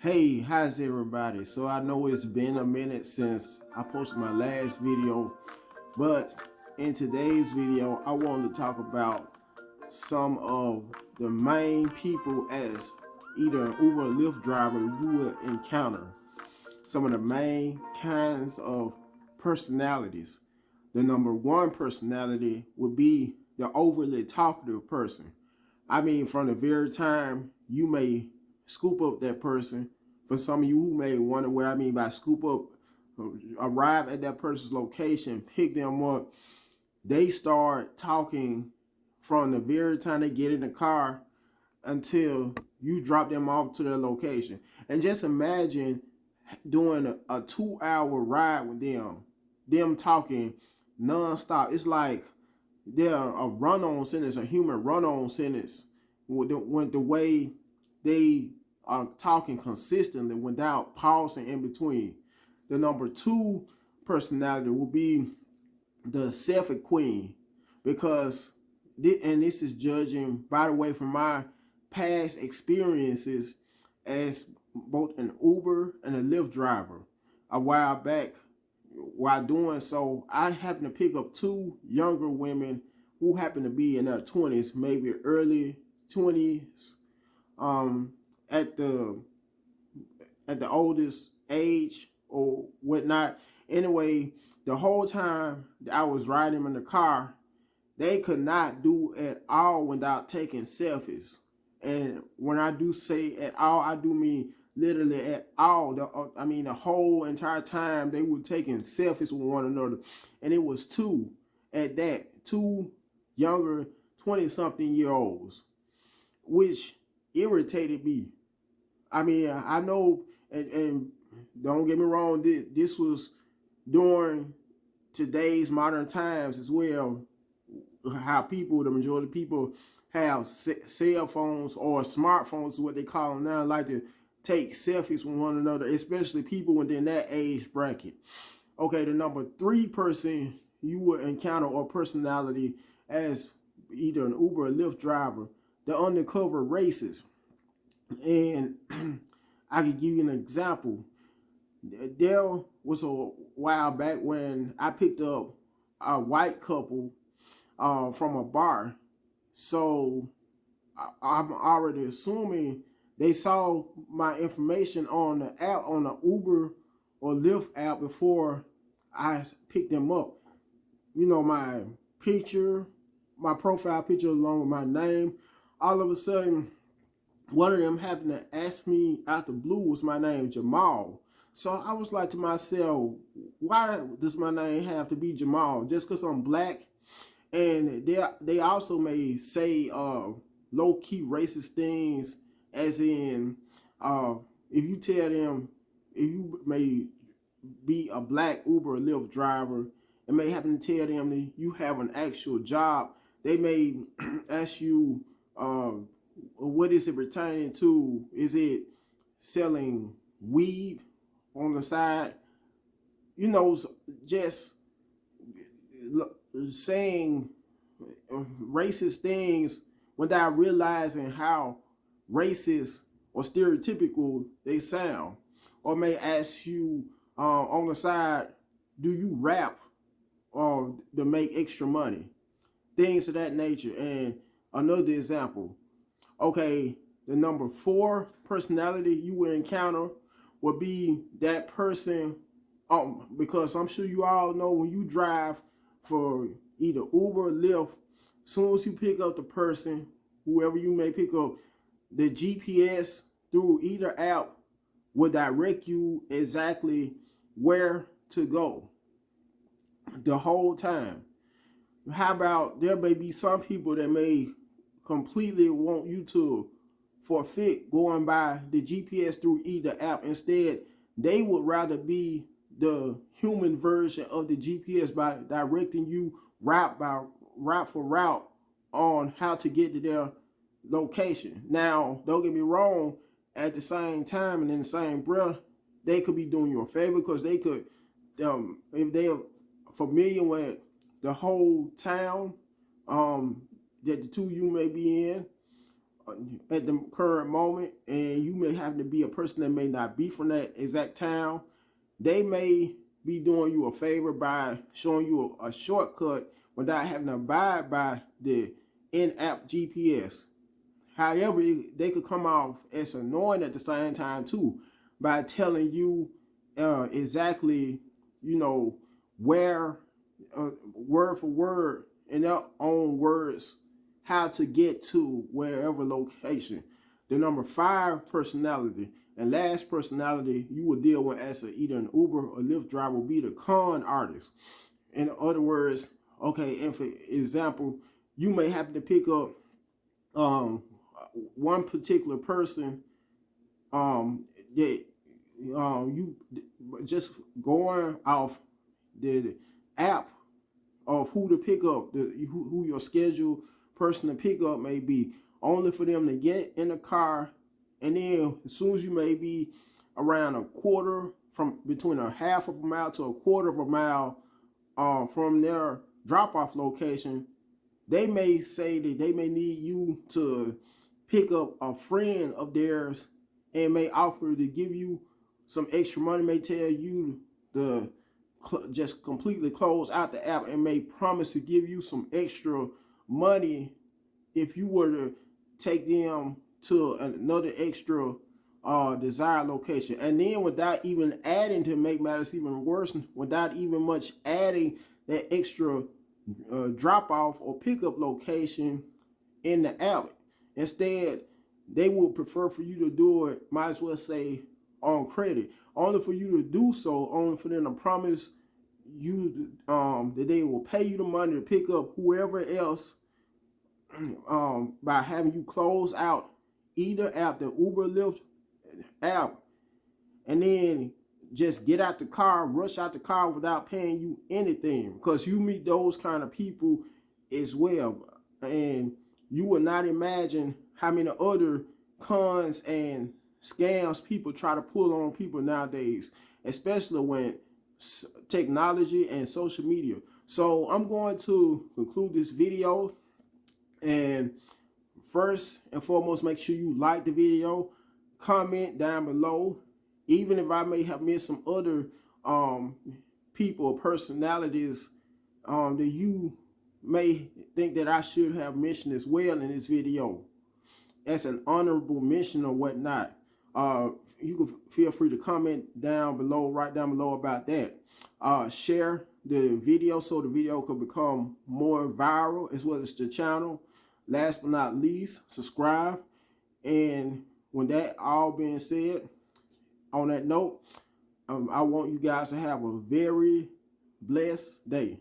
Hey, how's everybody? So I know it's been a minute since I posted my last video, but in today's video, I wanted to talk about some of the main people as either an Uber or Lyft driver you will encounter. Some of the main kinds of personalities. The number one personality would be the overly talkative person. I mean, from the very time you may scoop up that person, for some of you who may wonder what I mean by scoop up, arrive at that person's location, pick them up, they start talking from the very time they get in the car until you drop them off to their location. And just imagine doing a 2 hour ride with them talking nonstop. It's like they're a run-on sentence, a human run-on sentence, with the way they are talking consistently without pausing in between. The number two personality will be the selfie queen, because and this is judging by the way from my past experiences as both an Uber and a Lyft driver. A while back, while doing so, I happened to pick up two younger women who happened to be in their 20s, maybe early 20s, um, at the oldest age or whatnot. Anyway, the whole time I was riding in the car, they could not do at all without taking selfies. And when I do say at all, I do mean literally at all. I mean the whole entire time they were taking selfies with one another, and it was two at that, two younger 20-something-year-olds, which irritated me. I mean, I know, and don't get me wrong, this was during today's modern times as well, how people, the majority of people, have cell phones or smartphones, is what they call them now, like to take selfies with one another, especially people within that age bracket. Okay, the number three person you will encounter or personality as either an Uber or Lyft driver, the undercover racist. And I could give you an example. There was a while back when I picked up a white couple from a bar. So I'm already assuming they saw my information on the app, on the Uber or Lyft app, before I picked them up. You know, my picture, my profile picture along with my name. All of a sudden, one of them happened to ask me out the blue, was my name Jamal. So I was like to myself, why does my name have to be Jamal? Just because I'm black? And they also may say low key racist things, as in uh, if you tell them, if you may be a black Uber or Lyft driver and may happen to tell them that you have an actual job, they may ask you, what is it pertaining to? Is it selling weed on the side? You know, just saying racist things without realizing how racist or stereotypical they sound. Or may ask you on the side, do you rap to make extra money? Things of that nature. And another example, okay, the number four personality you will encounter would be that person, because I'm sure you all know when you drive for either Uber or Lyft, as soon as you pick up the person, whoever you may pick up, the GPS through either app will direct you exactly where to go the whole time. How about there may be some people that may completely want you to forfeit going by the GPS through either app? Instead, they would rather be the human version of the GPS by directing you route for route on how to get to their location. Now, don't get me wrong, at the same time and in the same breath, they could be doing you a favor, because they could, if they're familiar with the whole town that the two of you may be in, at the current moment, and you may happen to be a person that may not be from that exact town, they may be doing you a favor by showing you a shortcut without having to abide by the in-app GPS. However, they could come off as annoying at the same time too, by telling you exactly, where, word for word, in their own words, how to get to wherever location. The number 5 personality and last personality you will deal with as either an Uber or Lyft driver will be the con artist. In other words, okay, and for example, you may happen to pick up one particular person that you just going off the app of who to pick up, who your scheduled person to pick up may be, only for them to get in the car, and then as soon as you may be around a quarter, from between a half of a mile to a quarter of a mile from their drop-off location, they may say that they may need you to pick up a friend of theirs and may offer to give you some extra money, may tell you to just completely close out the app, and may promise to give you some extra money if you were to take them to another extra desired location. And then without even adding, to make matters even worse, without even much adding that extra drop off or pickup location in the app, instead they would prefer for you to do it, might as well say, on credit, only for you to do so, only for them to promise you that they will pay you the money to pick up whoever else by having you close out either app, the Uber, Lyft app, and then just get out the car, rush out the car without paying you anything, because you meet those kind of people as well. And you will not imagine how many other cons and scams people try to pull on people nowadays, especially when technology and social media. So I'm going to conclude this video, and first and foremost, make sure you like the video, comment down below, even if I may have missed some other people or personalities that you may think that I should have mentioned as well in this video as an honorable mention or whatnot. You can feel free to comment down below, right down below about that. Share the video so the video could become more viral, as well as the channel. Last but not least, subscribe. And when that all being said, on that note, I want you guys to have a very blessed day.